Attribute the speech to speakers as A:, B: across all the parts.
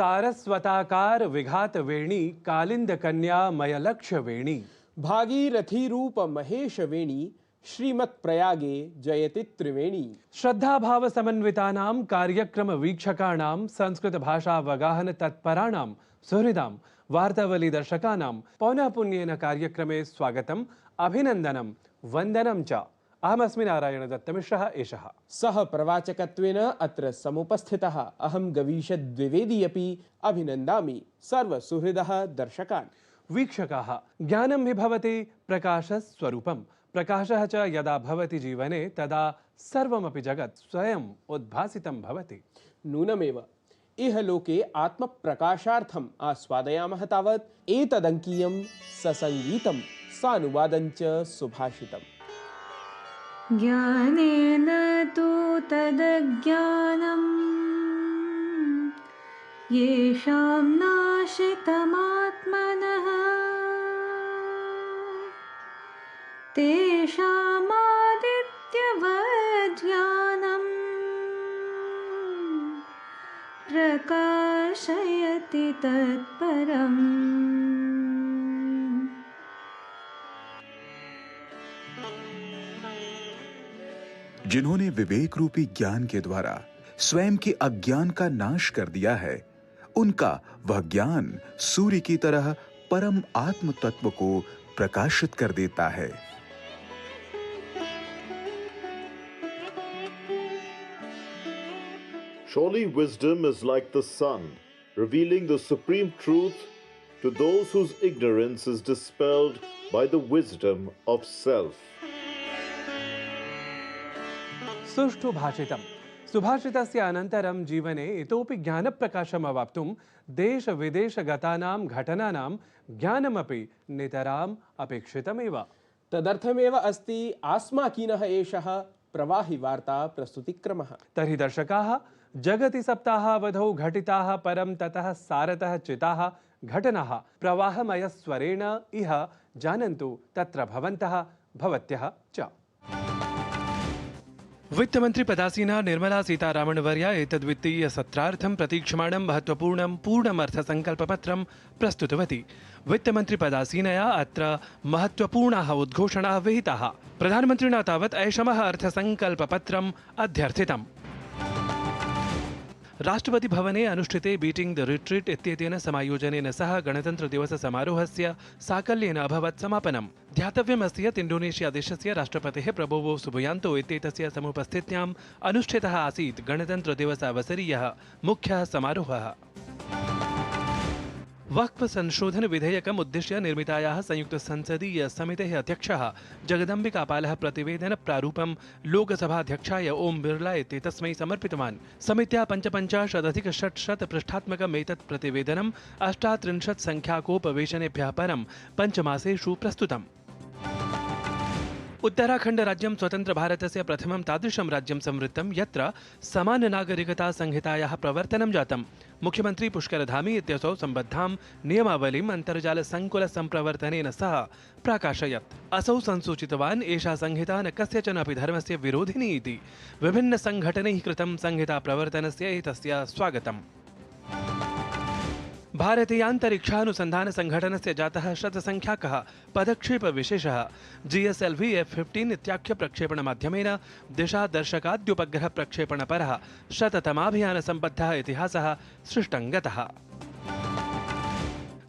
A: सारस्वताकार विघात वेणी कालिंद कन्या मयलक्ष्य वेणी
B: भागीरथी रूप महेश वेणी श्रीमत् प्रयागे जयति त्रिवेणी।
A: श्रद्धा भाव समन्वितानां कार्यक्रम वीक्षकाणां संस्कृत भाषा अवगाहन तत्पराणां सुहृदां वार्तावली दर्शकानां पौनः पुण्येन कार्यक्रमे स्वागतम् अभिनन्दनं वन्दनं च। अहमस्मि नारायण दत्तमिश्रः एषः।
B: सह प्रवाचकत्वेन अत्र समुपस्थितः अहं गवीश द्विवेदी अपि अभिनन्दामि सर्वसुहृदः दर्शकान्।
A: वीक्षकाः, ज्ञानं हि भवति प्रकाशस्वरूपं। प्रकाशः च यदा भवति जीवने तदा सर्वमपि जगत् स्वयम् उद्भासितं भवति।
B: नूनमेव इह लोके आत्मप्रकाशार्थम् आस्वादयामः तावत् एतदङ्कीयं ससङ्गीतं सानुवादञ्च सुभाषितम्।
C: ज्ञानेन तु तदज्ञानं येषां नाशितमात्मनः तेषामादित्यवत् ज्ञानं प्रकाशयति तत्परम्।
D: जिन्होंने विवेक रूपी ज्ञान के द्वारा स्वयं के अज्ञान का नाश कर दिया है, उनका वह ज्ञान सूर्य की तरह परम आत्म तत्व को प्रकाशित कर देता है।
E: Surely wisdom is like the sun, revealing the supreme truth to those whose ignorance is dispelled by the wisdom of self.
A: सुष्ठु भाषितम्। सुभाषितस्य अनन्तरं जीवने इतोपि ज्ञानप्रकाशम् अवाप्तुं देश-विदेशगतानां घटनानां ज्ञानमपि नितराम् अपेक्षितमेव।
B: तदर्थमेव अस्ति आस्माकीनः एषः प्रवाहि वार्ता प्रस्तुतिक्रमः।
A: तर्हि दर्शकाः, जगति सप्ताहावधौ घटिताः परं ततः सारतः चिताः घटनाः प्रवाहमयस्वरेण इह जानन्तु तत्र भवन्तः भवत्यः च। वित्तमंत्री पदासीना निर्मला सीतारामन्वर्या एतद्वित्तीय सत्रार्थं प्रतीक्षमाणं महत्वपूर्णं पूर्णमर्थसङ्कल्पपत्रं प्रस्तुतवती। वित्तमंत्री पदासीनया अत्र महत्वपूर्णाः उद्घोषणाः विहिताः। प्रधानमन्त्रिणा तावत् ऐषमः अर्थसङ्कल्पपत्रम् अध्यर्थितम्। राष्ट्रपति भवने अनुष्ठिते बीटिंग द रिट्रीट इत्येतेन समायोजनेन सह गणतन्त्र दिवस समारोहस्य साकल्येन अभवत् समापनम्। ध्यातव्यमस्ति यत् इण्डोनेशिया देशस्य राष्ट्रपतेः प्रबोवो सुबियान्तो इत्येतस्य समुपस्थित्याम् अनुष्ठितः आसीत् गणतन्त्र दिवस अवसरीयः मुख्यः समारोहः। वक्फ संशोधन विधेयकम् उद्दिश्य निर्मितायाः संयुक्त संसदीय समितेः अध्यक्षः जगदम्बिकापालः प्रतिवेदन प्रारूपं लोकसभाध्यक्षाय ओम बिरला इत्येतस्मै समर्पितवान्। समित्या 55,600 पृष्ठात्मकम् एतत् प्रतिवेदनम् 38 संख्याकोपवेशनेभ्यः परं 5 मासेषु प्रस्तुतम्। उत्तराखण्ड राज्यं स्वतंत्र भारतस्य प्रथमं तादृशं राज्यं संवृत्तं यत्र समान नागरिकता संहितायाः प्रवर्तनं जातम्। मुख्यमंत्री पुष्करधामी इत्यसौ सम्बद्धां नियमावलीम् अन्तर्जाल संकुल सम्प्रवर्तनेन सह प्राकाशयत्। असौ संसूचितवान् एषा संहिता न कस्यचन अपि धर्मस्य विरोधिनी इति। विभिन्न संघटनैः कृतं संहिता प्रवर्तनस्य एतस्य स्वागतम्। भारतीयान्तरिक्षानुसन्धान संघटनस्य जातः शतसंख्याकः पदक्षेप विशेषः GSLV F-15 इत्याख्य प्रक्षेपणमाध्यमेन दिशादर्शकाद्युपग्रह प्रक्षेपणपरः 100तमाभियानसम्बद्धः इतिहासः सृष्टं गतः।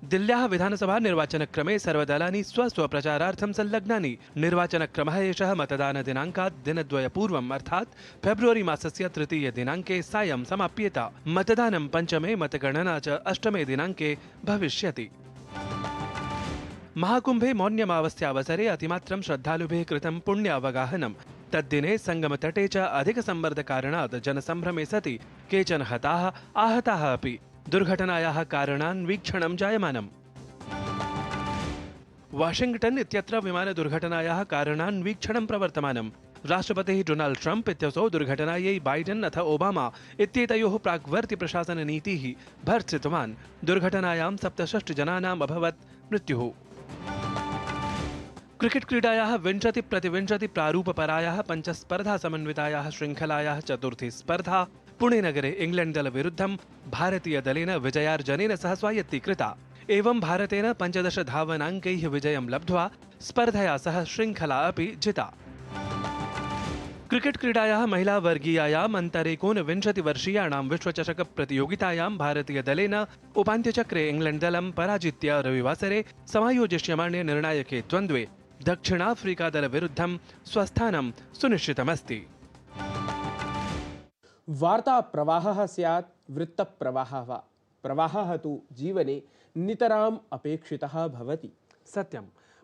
A: दिल्ल्याः विधानसभा निर्वाचनक्रमे सर्वदलानि स्वस्वप्रचारार्थं संलग्नानि। निर्वाचनक्रमः एषः मतदानदिनाङ्कात् दिनद्वयपूर्वम् अर्थात् फेब्रुवरी मासस्य 3 दिनाङ्के सायं समाप्येत। मतदानं 5मे, मतगणना च 8मे दिनाङ्के भविष्यति। महाकुम्भे मौन्यमावस्यावसरे अतिमात्रं श्रद्धालुभिः कृतं पुण्यावगाहनम्। तद्दिने संगमतटे च अधिकसम्मर्दकारणात् जनसम्भ्रमे सति केचन हताः आहताः अपि। दुर्घटनायाः कारणान्वीक्षणं जायमानम्। वाशिंग्टन इत्यत्र विमानदुर्घटनायाः कारणान्वीक्षणं प्रवर्तमानम्। राष्ट्रपतिः डोनाल्ड ट्रम्प इत्यसौ दुर्घटनायै बाइडेन अथ ओबामा इत्येतयोः प्राग्वर्ति प्रशासननीतिः भर्त्सितवान्। दुर्घटनायां 67 जनानाम् अभवत् मृत्युः। क्रिकेट क्रीडायाः 20 प्रति 20 प्रारूपपरायाः पञ्चस्पर्धा समन्वितायाः शृङ्खलायाः चतुर्थी स्पर्धा पुणेनगरे इंग्लैण्ड्दलविरुद्धं भारतीयदलेन विजयार्जनेन सह स्वायत्तीकृता। एवं भारतेन 15 धावनाङ्कैः विजयं लब्ध्वा स्पर्धया सह शृङ्खला अपि जिता। क्रिकेट क्रीडायाः महिलावर्गीयायाम् अन्तरेकोनविंशतिवर्षीयाणां विश्वचषक प्रतियोगितायां भारतीयदलेन उपान्त्यचक्रे इंग्लैण्ड्दलं पराजित्य रविवासरे समायोजिष्यमाणे निर्णायके द्वन्द्वे दक्षिणाफ्रीकादलविरुद्धं स्वस्थानं सुनिश्चितमस्ति।
B: वार्ता प्रवाहः स्यात् वृत्तप्रवाहः वा, प्रवाहः तु जीवने नितराम् अपेक्षितः भवति।
A: सत्यं,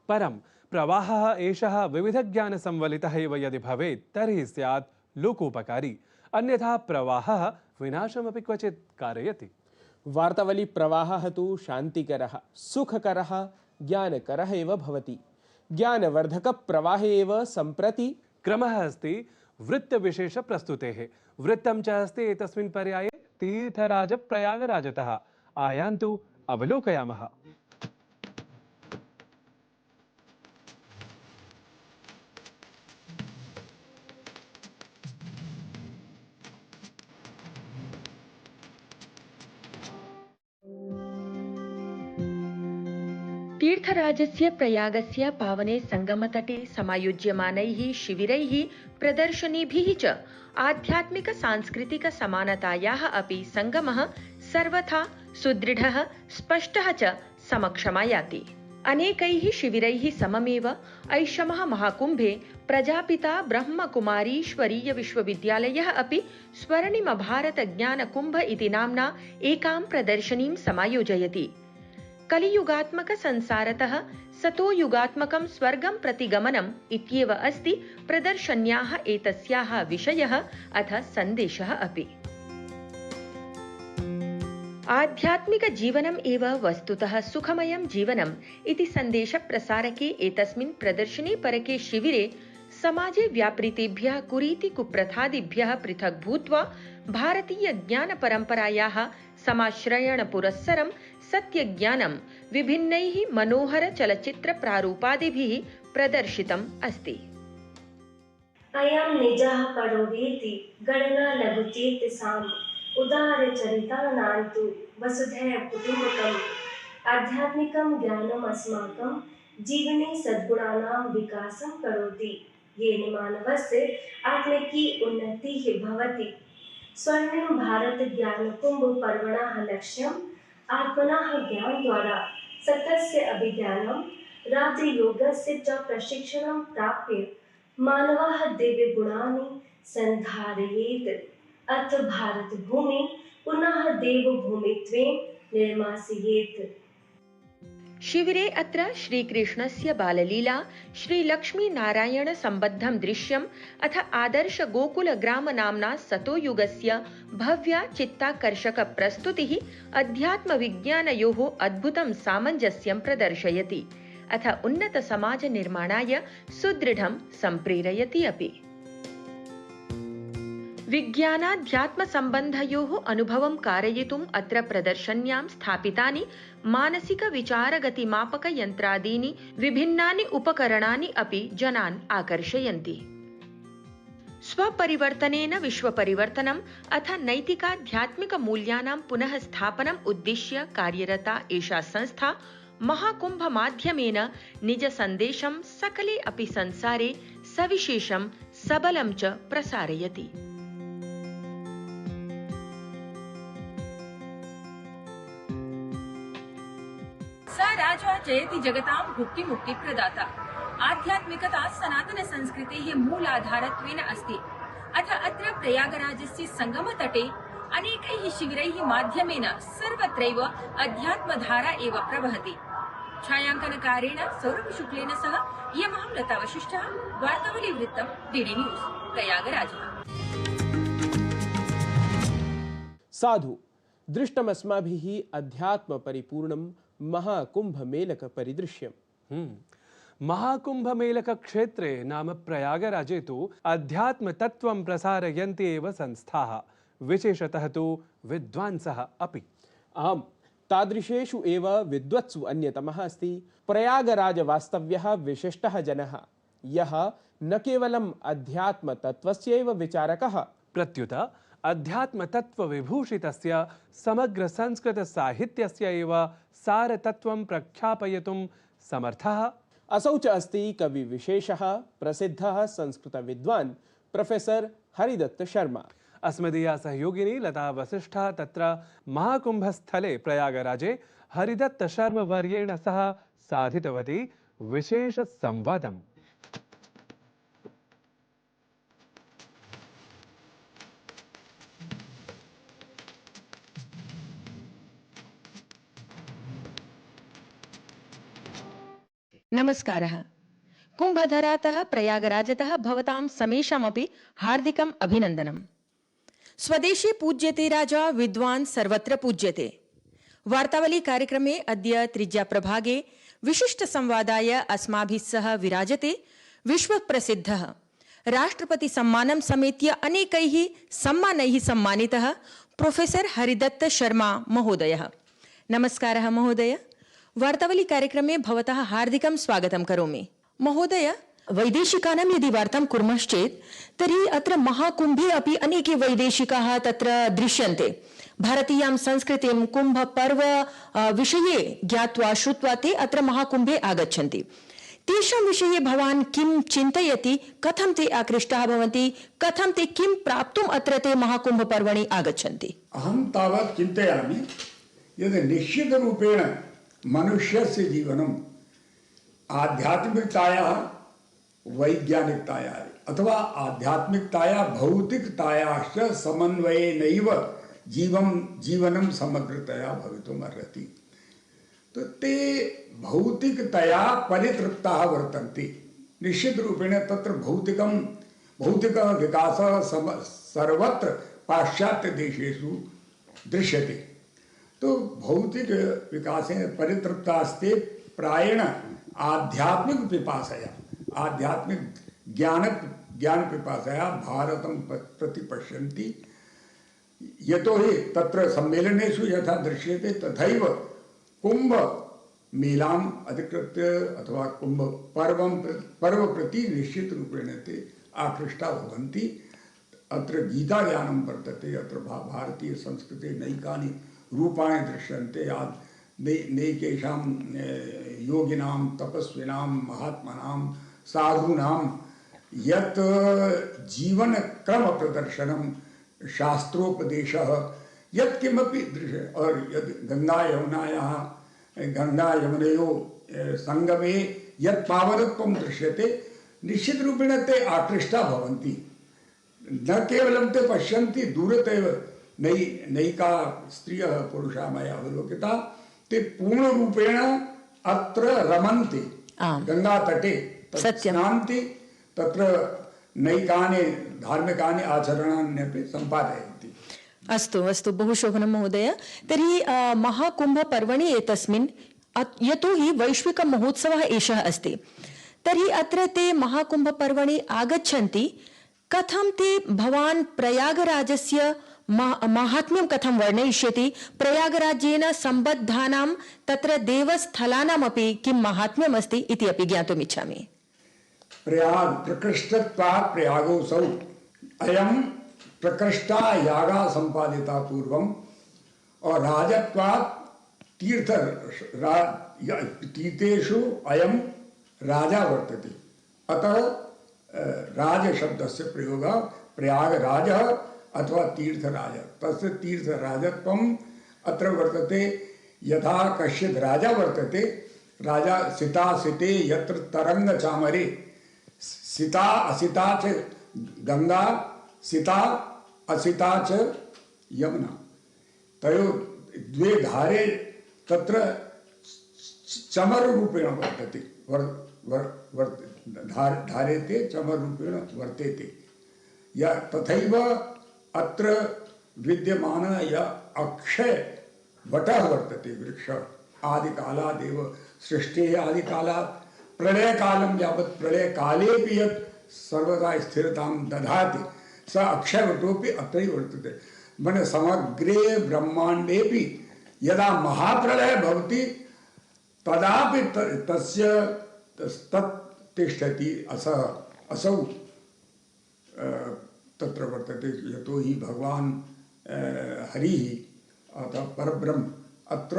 A: परं प्रवाहः एषः विविधज्ञानसंवलितः एव यदि भवेत् तर्हि स्यात् लोकोपकारी, अन्यथा प्रवाहः विनाशमपि क्वचित् कारयति।
B: वार्तावली प्रवाहः तु शान्तिकरः, सुखकरः, ज्ञानकरः एव भवति। ज्ञानवर्धकप्रवाहे एव सम्प्रति
A: क्रमः अस्ति वृत्तविशेषप्रस्तुतेः। वृत्तं च अस्ति एतस्मिन् पर्याये तीर्थराजप्रयागराजतः। आयान्तु अवलोकयामः।
F: तीर्थराजस्य प्रयागस्य पावने संगमतटे समायोज्यमानैः शिविरैः प्रदर्शनीभिः च आध्यात्मिक सांस्कृतिक समानतायाः अपि संगमः सर्वथा सुदृढः स्पष्टः च समक्षमायाति। अनेकैः शिविरैः सममेव ऐषमः महाकुम्भे प्रजापिता ब्रह्मकुमारीश्वरीय विश्वविद्यालयः अपि स्वर्णिम भारत ज्ञानकुम्भ इति नाम्ना एकां प्रदर्शनीं समायोजयति। कलियुगात्मक संसारतः सतो युगात्मकं स्वर्गं प्रति गमनम् इत्येव अस्ति प्रदर्शन्याः एतस्याः विषयः अथ सन्देशः अपि। आध्यात्मिक जीवनम् एव वस्तुतः सुखमयं जीवनम् इति सन्देशप्रसारके एतस्मिन् प्रदर्शनीपरके शिविरे समाजे व्यापृतेभ्यः कुरीति कुप्रथादिभ्यः पृथक् भूत्वा भारतीय ज्ञानपरम्परायाः समाश्रयण पुरस्सरं सत्यज्ञानं विभिन्नैः मनोहर चलचित्र प्रारूपादिभिः प्रदर्शितम् अस्ति।
G: अयं निजः करोतीति गणना लघुचेतसाम् उदारचरितानां तु वसुधैव कुटुम्बकम्। आध्यात्मिकं ज्ञानम् अस्माकं जीवने सद्गुणानां विकासं करोति, येन मानवस्य आत्मिकी उन्नतिः भवति। स्वर्णिम भारत ज्ञानकुम्भ पर्वणः लक्ष्यम् आत्मनः ज्ञानद्वारा सत्यस्य अभिज्ञानं, राजयोगस्य च प्रशिक्षणं प्राप्य मानवः दिव्यगुणानि सन्धारयेत्। अथ भारतभूमिः पुनः देवभूमित्वेन निर्मास्येत्।
F: शिविरे अत्र श्रीकृष्णस्य बाललीला, श्रीलक्ष्मीनारायण सम्बद्धं दृश्यम् अथ आदर्श गोकुल ग्राम नाम्ना सतोयुगस्य भव्या चित्ताकर्षक प्रस्तुतिः अध्यात्म विज्ञानयोः अद्भुतं सामञ्जस्यं प्रदर्शयति अथ उन्नत समाज निर्माणाय सुदृढं सम्प्रेरयति अपि। विज्ञानाध्यात्मसम्बन्धयोः अनुभवं कारयितुम् अत्र प्रदर्शन्यां स्थापितानि मानसिक विचारगतिमापक यन्त्रादीनि विभिन्नानि उपकरणानि अपि जनान् आकर्षयन्ति। स्वपरिवर्तनेन विश्वपरिवर्तनम् अथ नैतिकाध्यात्मिक मूल्यानां पुनः स्थापनम् उद्दिश्य कार्यरता एषा संस्था महाकुम्भ माध्यमेन निज सन्देशं सकले अपि संसारे सविशेषं सबलं च प्रसारयति।
H: स राजा जयति जगतां भुक्ति मुक्ति प्रदाता। आध्यात्मिकता सनातन संस्कृतेः मूलाधारत्वेन अस्ति। अथ अत्र प्रयागराजस्य संगमतटे अनेकैः शिविरैः माध्यमेन सर्वत्रैव अध्यात्मधारा एव प्रवहति। छायांकनकारेण सौरभ शुक्लेन सह इयमहं लता वशिष्ठः। वार्तावली वृत्तं डीडी न्यूज़ प्रयागराजः।
B: साधु दृष्टमस्माभिः अध्यात्म परिपूर्णं महाकुंभमेलक परिदृश्यम्।
A: महाकुंभमेलक क्षेत्रे नाम प्रयागराजे तु अध्यात्म तत्त्वं प्रसारयन्ति एव संस्थाः, विशेषतः तु विद्वांसः अपि।
B: आम्, तादृशेषु एव विद्वत्सु अन्यतमः अस्ति प्रयागराजवास्तव्यः विशिष्टः जनः, यः न केवलम् अध्यात्म तत्त्वस्यैव विचारकः,
A: प्रत्युत अध्यात्मतत्त्वविभूषितस्य समग्रसंस्कृतसाहित्यस्य एव सारतत्त्वं प्रख्यापयितुं समर्थः।
B: असौ च अस्ति कविविशेषः प्रसिद्धः संस्कृतविद्वान् प्रोफेसर हरिदत्त शर्मा।
A: अस्मदीया सहयोगिनी लता वसिष्ठः तत्र महाकुंभस्थले प्रयागराजे हरिदत्त शर्मा वर्येण सह साधितवती विशेष संवादम्।
F: नमस्कारः। कुंभधरातः प्रयागराजतः भवतां समेषामपि हार्दिकम् अभिनन्दनम्। स्वदेशे पूज्यते राजा विद्वान् सर्वत्र पूज्यते। वार्तावली कार्यक्रमे अद्य तृतीयप्रभागे विशिष्ट संवादाय अस्माभिः सह विराजते विश्वप्रसिद्धः राष्ट्रपति सम्मानं समेत्य अनेकैः सम्मानैः सम्मानितः प्रोफेसर हरिदत्त शर्मा महोदयः। नमस्कारः महोदय। वार्तावली कार्यक्रमे भवतः हार्दिकं स्वागतं करोमि। महोदय, वैदेशिकानां यदि वार्तां कुर्मश्चेत् तर्हि अत्र महाकुम्भे अपि अनेके वैदेशिकाः तत्र दृश्यन्ते। भारतीयां संस्कृतिं कुम्भपर्व विषये ज्ञात्वा श्रुत्वा ते अत्र महाकुम्भे आगच्छन्ति। तेषां विषये भवान् किं चिन्तयति? कथं ते आकृष्टाः भवन्ति? कथं ते किं प्राप्तुम् अत्र ते महाकुम्भपर्वणि आगच्छन्ति?
I: अहं तावत् चिन्तयामि यत् निश्चितरूपेण मनुष्यस्य जीवनम् आध्यात्मिकतायाः वैज्ञानिकतायाः अथवा आध्यात्मिकताया भौतिकतायाश्च समन्वयेनैव जीवनं समग्रतया भवितुम् अर्हति। तो ते भौतिकतया परितृप्ताः वर्तन्ते। निश्चितरूपेण तत्र भौतिकविकासः सर्वत्र पाश्चात्यदेशेषु दृश्यते। तो भौतिक विकासेन परितृप्तास्ते प्रायेण आध्यात्मिक पिपासया आध्यात्मिक ज्ञान पिपासया भारतं प्रति पश्यन्ति। यतोहि तत्र सम्मेलनेषु यथा दृश्यते तथैव कुंभ मेलाम् अधिकृत्य अथवा कुंभ पर्व प्रति निश्चित रूपेण ते आकृष्टा भवन्ति। अत्र गीता ज्ञानं वर्तते। अत्र भारतीय संस्कृते नैकानि रूपाणि दृश्यन्ते। नैकेषां योगिनां तपस्विनां महात्मनां साधूनां यत् जीवनक्रमप्रदर्शनं शास्त्रोपदेशः यत् किमपि दृश्य और यद् गंगा यमुनयोः संगमे यत् पावनत्वं दृश्यते निश्चितरूपेण ते आकृष्टा भवन्ति। न केवलं ते पश्यन्ति दूरतैव नैका स्त्रियः पुरुषाः मया अवलोकिता ते पूर्णरूपेण अत्र रमन्ति गंगातटे स्नान्ति तत्र नैकानि धार्मिकानि आचरणान्यपि सम्पादयन्ति।
F: अस्तु अस्तु, बहु शोभनं महोदय। तर्हि महाकुम्भपर्वणि एतस्मिन् यतोहि वैश्विकमहोत्सवः एषः अस्ति, तर्हि अत्र ते महाकुम्भपर्वणि आगच्छन्ति। कथं ते भवान् प्रयागराजस्य माहात्म्यं कथं वर्णयिष्यति? प्रयागराज्येन सम्बद्धानां तत्र देवस्थलानामपि किं माहात्म्यम् अस्ति इति अपि ज्ञातुम् इच्छामि।
I: प्रयाग प्रकृष्टत्वात् प्रयागोऽसौ अयं प्रकृष्टा यागा संपादिता पूर्वम और राजत्वात् तीर्थेषु अयं राजा वर्तते। अतः राज शब्दस्य प्रयोगः प्रयागराजः अथवा तीर्थराज। तस्य तीर्थराजत्वम् अत्र वर्तते। यथा कश्चित् राजा वर्तते, राजा सिता सिते यत्र तरंग चामरे, सिता असिता च गंगा, सिता असिता च यमुना, तयोः द्वे धारे तत्र चमररूपेण वर्तते धारेते चमररूपेण वर्तेते। या तथैव अत्र विद्यमान या अक्षय वटः वर्तते वृक्ष आदिकालादेव सृष्टेः आदिकालात् प्रलयकालं यावत् प्रलयकालेऽपि यत् सर्वदा स्थिरतां दधाति स अक्षयवटोऽपि अत्रैव वर्तते। मने समग्रे ब्रह्माण्डेऽपि यदा महाप्रलयः भवति तदापि तस्य तत् तिष्ठति असौ तत्र वर्तते। यतो हि भगवान् हरिः अतः परब्रह्म अत्र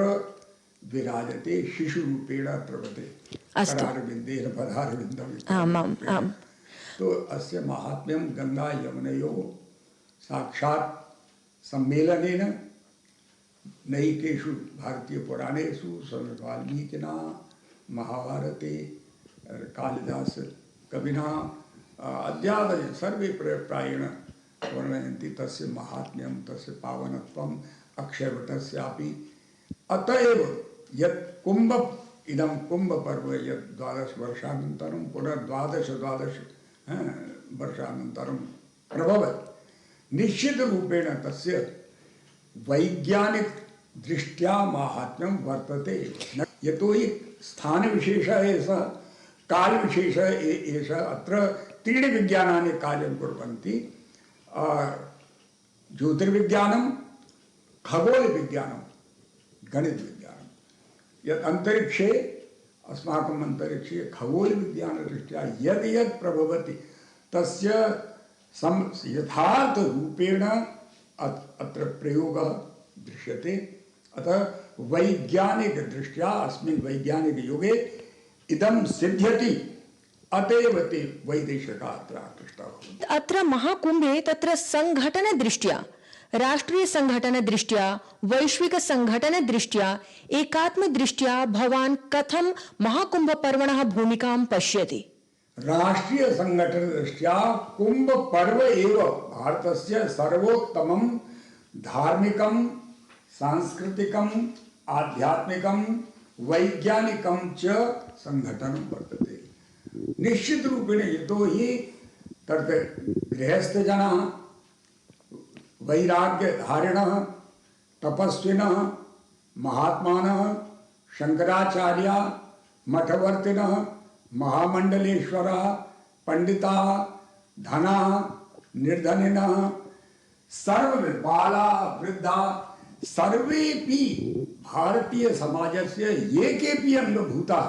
I: विराजते शिशुरूपेण अत्र वर्तते। करारविन्देन पदारविन्दम्। तो अस्य महात्म्यं गंगा यमुनयोः साक्षात् सम्मेलनेन नैकेषु भारतीयपुराणेषु वाल्मीकिना महाभारते कालिदास कविना अद्यावधि सर्वे प्रायेण वर्णयन्ति तस्य महात्म्यं तस्य पावनत्वम् अक्षयवटस्यापि। अतएव यत् कुंभ इदं कुंभ पर्व यत् 12 वर्षानन्तरं पुनः 12 वर्षानन्तरं प्रभवत्, निश्चितरूपेण तस्य वैज्ञानिक दृष्ट्या माहात्म्यं वर्तते। यतो हि स्थानविशेषः एषः, कालविशेषः एषः। अत्र त्रीणि विज्ञानानि कार्यं कुर्वन्ति: ज्योतिर्विज्ञानं, खगोलविज्ञानं, गणितविज्ञानं। यत् अन्तरिक्षे अस्माकम् अन्तरिक्षे खगोलविज्ञानदृष्ट्या यद् यद् प्रभवति तस्य यथार्थरूपेण अत्र प्रयोगः दृश्यते। अतः वैज्ञानिकदृष्ट्या अस्मिन् वैज्ञानिकयुगे इदं सिद्ध्यति। अतएव ते वैदेशिकाः अत्र आकृष्टाः भवन्ति।
F: अत्र महाकुम्भे तत्र संघटनदृष्ट्या, राष्ट्रीयसंघटनदृष्ट्या, वैश्विकसंघटनदृष्ट्या, एकात्मदृष्ट्या भवान् कथं महाकुम्भपर्वणः भूमिकां पश्यति?
I: राष्ट्रीयसंघटनदृष्ट्या कुम्भपर्व एव भारतस्य सर्वोत्तमं धार्मिकं, सांस्कृतिकं, आध्यात्मिकं, वैज्ञानिकं च संघटनं वर्तते। निश्चितरूपेण यतो हि तत्र गृहस्थजनाः, वैराग्यधारिणः, तपस्विनः, महात्मानः, शंकराचार्याः, मठवर्तिनः, महामंडलेश्वराः, पंडिताः, धनाः, निर्धनिनः, सर्वे बालाः, वृद्धाः सर्वेपि भारतीय समाजस्य ये केपि अंगभूताः,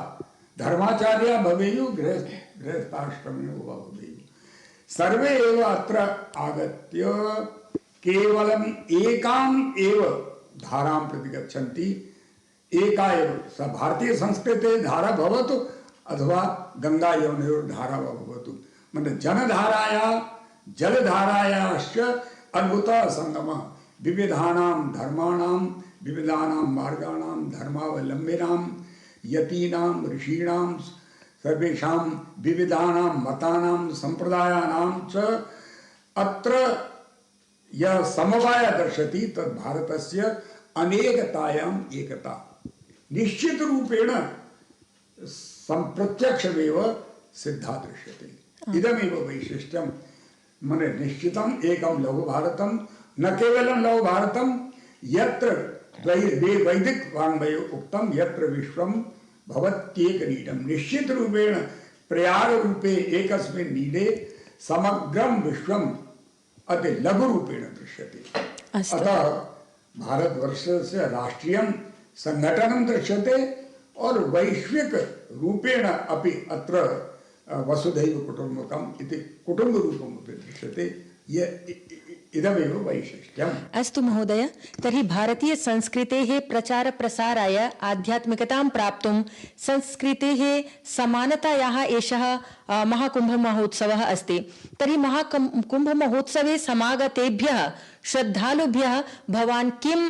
I: धर्माचार्याः भवेयुः, गृहस्थाश्रमिणो वा भवेयुः, सर्वे एव अत्र आगत्य केवलम् एकाम् एव धारां प्रति गच्छन्ति। एका एव स भारतीय संस्कृते धारा भवतु अथवा गंगा यमुनयोः धारा वा भवतु, मतलब जनधारायाः जलधारायाश्च अद्भुतः संगमः विविधानां धर्माणां, विविधानां मार्गाणां, धर्मावलम्बिनां, यतीनां, ऋषीणां, सर्वेषां विविधानां मतानां, संप्रदायानां च अत्र यह समवाय दर्शति तद् भारतस्य अनेकतायाम् एकता। निश्चितरूपेण प्रत्यक्षमेव सिद्धा दृश्यते। इदमेव वैशिष्ट्यं। मने निश्चितम् एकं लघुभारतं, न केवलं लघुभारतं, यत्र वैदिक वाङ्मये उक्तं यत्र विश्वं भवत्येकनीडं। निश्चितरूपेण प्रयागरूपे एकस्मिन् नीडे समग्रं विश्वम् अति लघुरूपेण दृश्यते। अतः भारतवर्षस्य राष्ट्रियं संघटनं दृश्यते और वैश्विक रूपेण अपि अत्र वसुधैव कुटुम्बकम् इति कुटुम्बरूपम् अपि दृश्यते। इदमेव वैशिष्ट्यम्।
F: अस्तु महोदय, तर्हि भारतीय संस्कृतेः प्रचार प्रसाराय आध्यात्मिकतां प्राप्तुं संस्कृतेः समानतायाः एषः महाकुम्भमहोत्सवः अस्ति। तर्हि महाकुम्भमहोत्सवे समागतेभ्यः श्रद्धालुभ्यः भवान् किं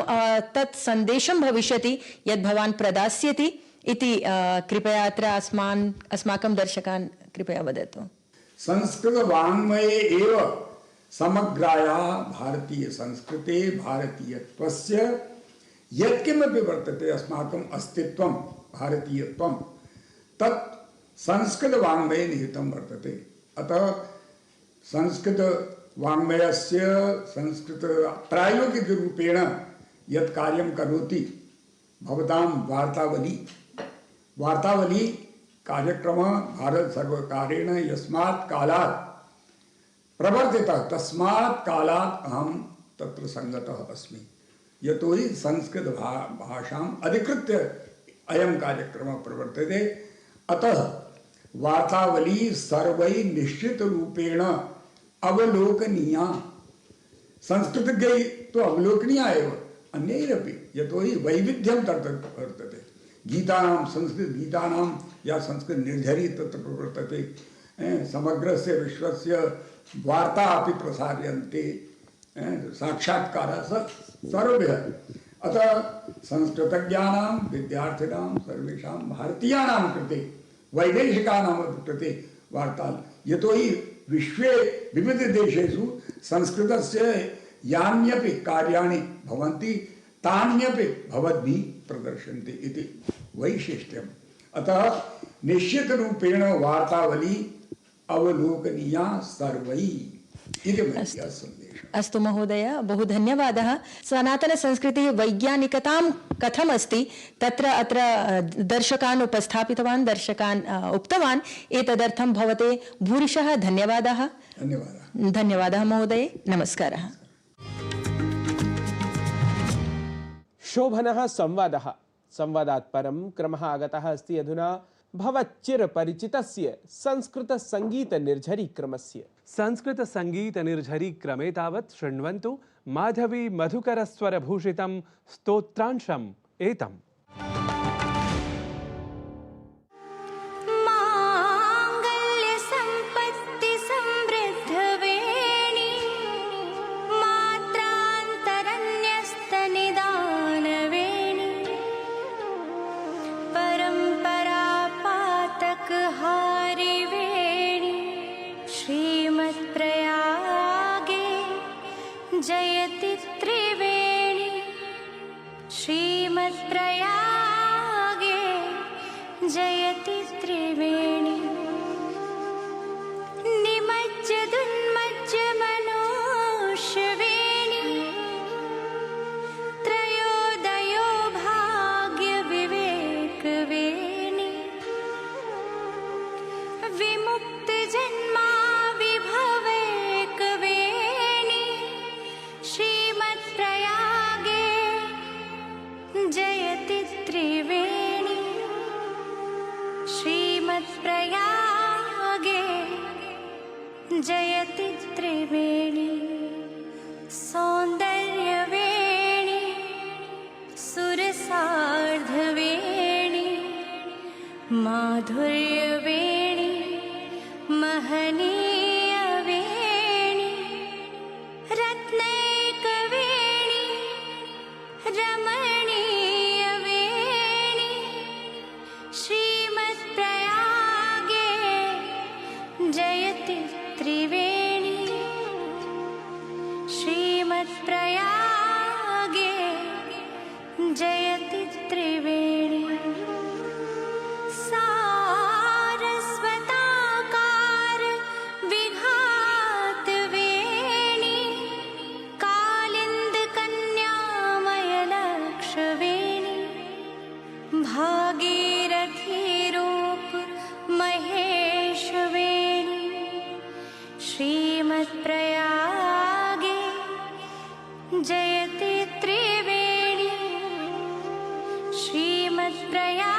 F: तत् सन्देशं भविष्यति यद् भवान् प्रदास्यति इति कृपया अत्र अस्माकं दर्शकान् कृपया वदतु।
I: संस्कृत वाङ्मये एव समग्रायाः भारतीय संस्कृते भारतीयत्वस्य यत्किमपि वर्तते अस्माकम् अस्तित्वं भारतीयत्वं तत् संस्कृत वाङ्मये निहितं वर्तते। अतः संस्कृत वाङ्मयस्य संस्कृत प्रायोगिकरूपेण यत् कार्यं करोति भवतां वार्तावली कार्यक्रमः भारत सर्वकारेण यस्मात् कालात् प्रवर्तितः तस्मात् कालात् अहं तत्र संगतः अस्मि। यतो हि संस्कृत भाषाम् अधिकृत्य अयं कार्यक्रमः प्रवर्तते। अतः वार्तावली सर्वैः निश्चितरूपेण अवलोकनीया संस्कृतज्ञैः तु अवलोकनीया एव अन्यैरपि यतोहि वैविध्यं तत्र वर्तते गीतानां संस्कृतगीतानां या संस्कृतनिर्झरी तत्र प्रवर्तते समग्रस्य विश्वस्य वार्ता अपि प्रसार्यन्ते साक्षात्कारः सर्वैः अतः संस्कृतज्ञानां विद्यार्थिनां सर्वेषां भारतीयानां कृते वैदेशिकानां कृते वार्ता यतोहि विश्वे विविधदेशेषु संस्कृतस्य यान्यपि कार्याणि भवन्ति तान्यपि भवद्भिः प्रदर्श्यन्ते इति वैशिष्ट्यम् अतः निश्चितरूपेण वार्तावली अवलोकनीया सर्वैः इति मया सन्देशः।
F: अस्तु महोदय, बहु धन्यवादः। सनातनसंस्कृतिः वैज्ञानिकतां कथम् अस्ति तत्र अत्र दर्शकान् उपस्थापितवान्, दर्शकान् उक्तवान्, एतदर्थं भवते भूरिशः धन्यवादाः। धन्यवादः महोदय, नमस्कारः।
B: शोभनः संवादः, संवादात् परं क्रमः आगतः अस्ति अधुना भवच्चिरपरिचितस्य संस्कृतसङ्गीतनिर्झरीक्रमस्य।
A: संस्कृतसङ्गीतनिर्झरीक्रमे तावत् शृण्वन्तु माधवी मधुकरस्वरभूषितं स्तोत्रांशम् एतम्।
C: जयति त्रिवेणी श्रीमत्प्रयागे जयति त्रिवेणी निमज्ज दुन्मज्ज मनोष्यवेणी त्रयोदयो भाग्य विवेक वेणी विमुक्त जन्मा विभवैक वेणी श्रीमत्प्रयागे जयति त्रिवेणी श्रीमत्प्रयागे जयति त्रिवेणी सौन्दर्यवेणी सुरसार्धवेणी माधुर्यवेणी महनीयवेणी रत्नैकवेणी रमणीयवेणी श्रीमत्प्रयागे जयति त्रिवेणी श्रीमत्प्रयागे जयति त्रिवेणी सारस्वताकार विघात वेणी कालिंद कन्यामयलक्षवेणी भागीरथी रूप महेशवेणी श्रीमत्प्रयागे जयति त्रिवेणी श्रीमत्प्रयागे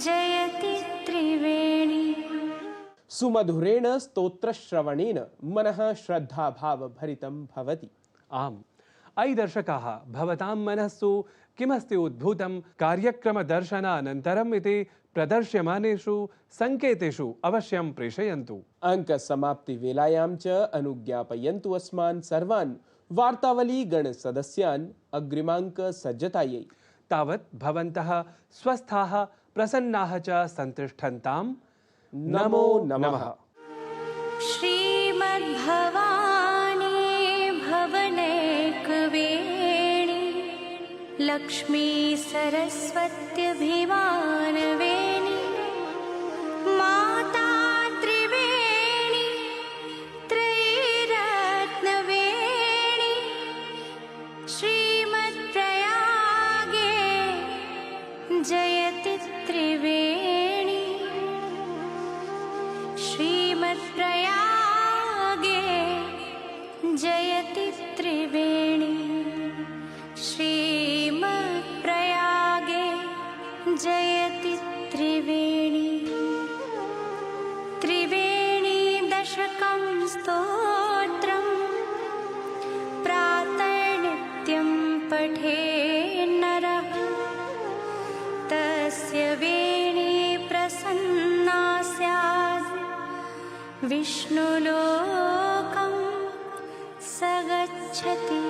C: जयति त्रिवेणी।
B: सुमधुरेण स्तोत्रश्रवणेन मनः श्रद्धाभावभरितं भवति।
A: आम्, अयि दर्शकाः, भवतां मनस्सु किमस्ति उद्भूतं कार्यक्रमदर्शनानन्तरम् इति प्रदर्श्यमानेषु सङ्केतेषु अवश्यं प्रेषयन्तु।
B: अङ्कसमाप्तिवेलायां च अनुज्ञापयन्तु अस्मान् सर्वान् वार्तावलीगणसदस्यान् अग्रिमाङ्कसज्जतायै।
A: तावत् भवन्तः स्वस्थाः प्रसन्नाः च सन्तिष्ठन्ताम्।
B: नमो नमः।
C: श्रीमद्भवानी भवनैकवेणी लक्ष्मी सरस्वत्यभिमानवेणी माता त्रिवेणी त्रैरत्नवेणी श्रीमत्प्रयागे जयति त्रिवेणी श्रीमत्प्रयागे जयति त्रिवेणी श्रीमत्प्रयागे जयति त्रिवेणी त्रिवेणी स्तोत्रं प्रातर्नित्यं पठेन्नरः तस्य वेणी प्रसन्ना स्यात् विष्णुलोकं स गच्छति।